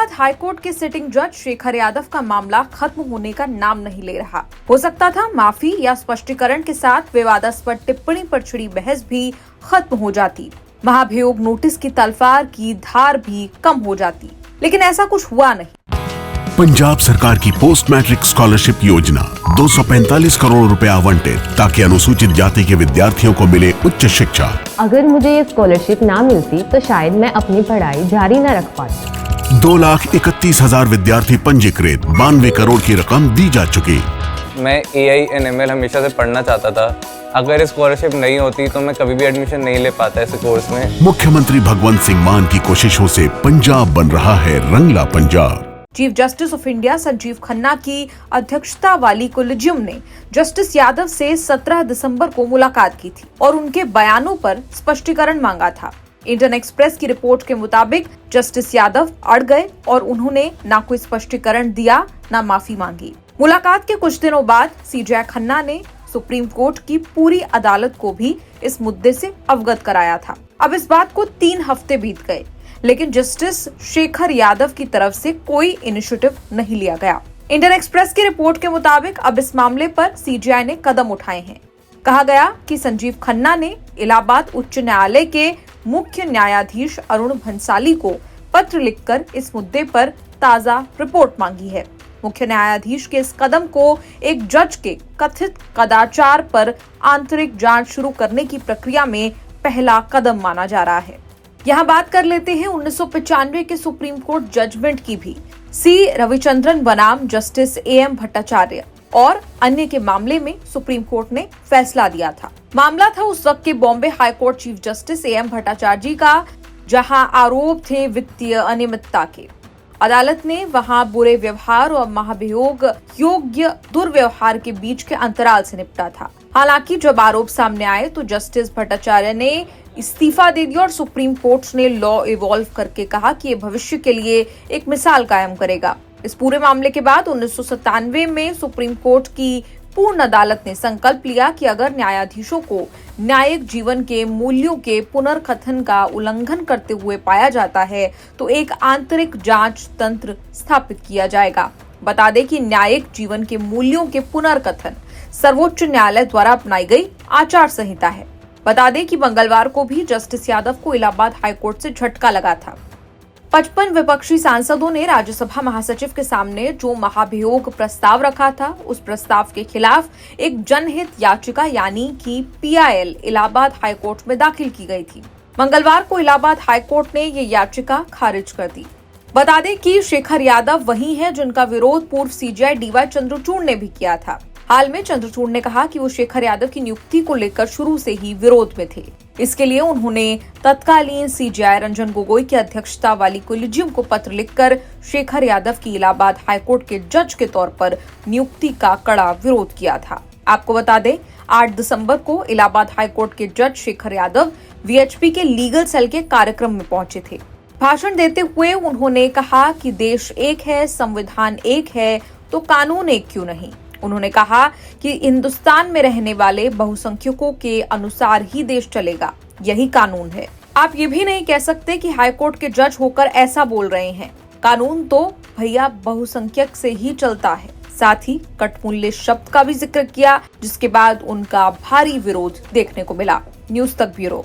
Allahabad high court के sitting जज शेखर यादव का मामला खत्म होने का नाम नहीं ले रहा। हो सकता था माफी या स्पष्टीकरण के साथ विवादास्पद टिप्पणी पर छिड़ी बहस भी खत्म हो जाती, महाभियोग नोटिस की तलवार की धार भी कम हो जाती, लेकिन ऐसा कुछ हुआ नहीं। पंजाब सरकार की पोस्ट मैट्रिक स्कॉलरशिप योजना 245 करोड़ रुपए आवंटित ताकि अनुसूचित जाति के विद्यार्थियों को मिले उच्च शिक्षा। अगर मुझे ये स्कॉलरशिप ना मिलती तो शायद मैं अपनी पढ़ाई जारी न रख पाती। 2,31,000 विद्यार्थी पंजीकृत, 92 करोड़ की रकम दी जा चुकी। मैं AINML हमेशा से पढ़ना चाहता था। अगर स्कॉलरशिप नहीं होती तो मैं कभी भी एडमिशन नहीं ले पाता इस कोर्स में। मुख्यमंत्री भगवंत सिंह मान की कोशिशों से पंजाब बन रहा है रंगला Punjab. Chief justice of India Sanjiv Khanna की अध्यक्षता वाली कोलिजियम ने जस्टिस यादव से 17 दिसंबर को मुलाकात की थी और उनके बयानों पर स्पष्टीकरण मांगा था। इंडियन एक्सप्रेस की रिपोर्ट के मुताबिक जस्टिस यादव अड़ गए और उन्होंने ना कोई स्पष्टीकरण दिया ना माफी मांगी। मुलाकात के कुछ दिनों बाद CJ खन्ना ने सुप्रीम कोर्ट की पूरी अदालत को भी इस मुद्दे से अवगत कराया था। अब इस बात को 3 हफ्ते बीत गए, लेकिन जस्टिस शेखर यादव की तरफ से कोई इनिशिएटिव नहीं लिया गया। इंडियन एक्सप्रेस की रिपोर्ट के मुताबिक अब इस मामले पर CJI ने कदम उठाए हैं। कहा गया कि संजीव खन्ना ने इलाहाबाद उच्च न्यायालय के मुख्य न्यायाधीश अरुण भंसाली को पत्र लिखकर इस मुद्दे पर ताजा रिपोर्ट मांगी है। मुख्य न्यायाधीश के इस कदम को एक जज के कथित कदाचार पर आंतरिक जांच शुरू करने की प्रक्रिया में पहला कदम माना जा रहा है। यहाँ बात कर लेते हैं 1995 के सुप्रीम कोर्ट जजमेंट की भी। C रविचंद्रन बनाम जस्टिस AM भट्टाचार्य और अन्य के मामले में सुप्रीम कोर्ट ने फैसला दिया था। मामला था उस वक्त के Bombay high court chief justice AM Bhattacharya ji का, जहां आरोप थे वित्तीय अनियमितता के। अदालत ने वहां बुरे व्यवहार और महाभियोग योग्य दुर्व्यवहार के बीच के अंतराल से निपटा था। हालांकि जब आरोप सामने आए तो जस्टिस भट्टाचार्य ने इस्तीफा दे दिया और सुप्रीम कोर्ट ने लॉ इवॉल्व करके कहा कि ये भविष्य के लिए एक मिसाल कायम करेगा। इस पूरे मामले के बाद 1997 में सुप्रीम कोर्ट की पूर्ण अदालत ने संकल्प लिया कि अगर न्यायाधीशों को न्यायिक जीवन के मूल्यों के पुनर्कथन का उल्लंघन करते हुए पाया जाता है तो एक आंतरिक जांच तंत्र स्थापित किया जाएगा। बता दें कि न्यायिक जीवन के मूल्यों के पुनर्कथन सर्वोच्च न्यायालय द्वारा अपनाई गई आचार संहिता है। बता दें कि मंगलवार को भी जस्टिस यादव को इलाहाबाद हाईकोर्ट से झटका लगा था। 55 विपक्षी सांसदों ने राज्यसभा महासचिव के सामने जो महाभियोग प्रस्ताव रखा था, उस प्रस्ताव के खिलाफ एक जनहित याचिका यानी कि PIL इलाहाबाद हाईकोर्ट में दाखिल की गई थी। मंगलवार को इलाहाबाद हाईकोर्ट ने ये याचिका खारिज कर दी। बता दें कि शेखर यादव वही है जिनका विरोध पूर्व CJI DY चंद्रचूड़ ने भी किया था। हाल में चंद्रचूड़ ने कहा कि वो शेखर यादव की नियुक्ति को लेकर शुरू से ही विरोध में थे। इसके लिए उन्होंने तत्कालीन CJI रंजन गोगोई की अध्यक्षता वाली कोलिजियम को पत्र लिखकर शेखर यादव की इलाहाबाद हाईकोर्ट के जज के तौर पर नियुक्ति का कड़ा विरोध किया था। आपको बता दें 8 दिसंबर को इलाहाबाद हाईकोर्ट के जज शेखर यादव VHP के लीगल सेल के कार्यक्रम में पहुंचे थे। भाषण देते हुए उन्होंने कहा कि देश एक है, संविधान एक है, तो कानून एक क्यों नहीं। उन्होंने कहा कि हिंदुस्तान में रहने वाले बहुसंख्यकों के अनुसार ही देश चलेगा, यही कानून है। आप ये भी नहीं कह सकते कि हाईकोर्ट के जज होकर ऐसा बोल रहे हैं। कानून तो भैया बहुसंख्यक से ही चलता है। साथ ही कटमूल्य शब्द का भी जिक्र किया, जिसके बाद उनका भारी विरोध देखने को मिला। न्यूज़ तक ब्यूरो।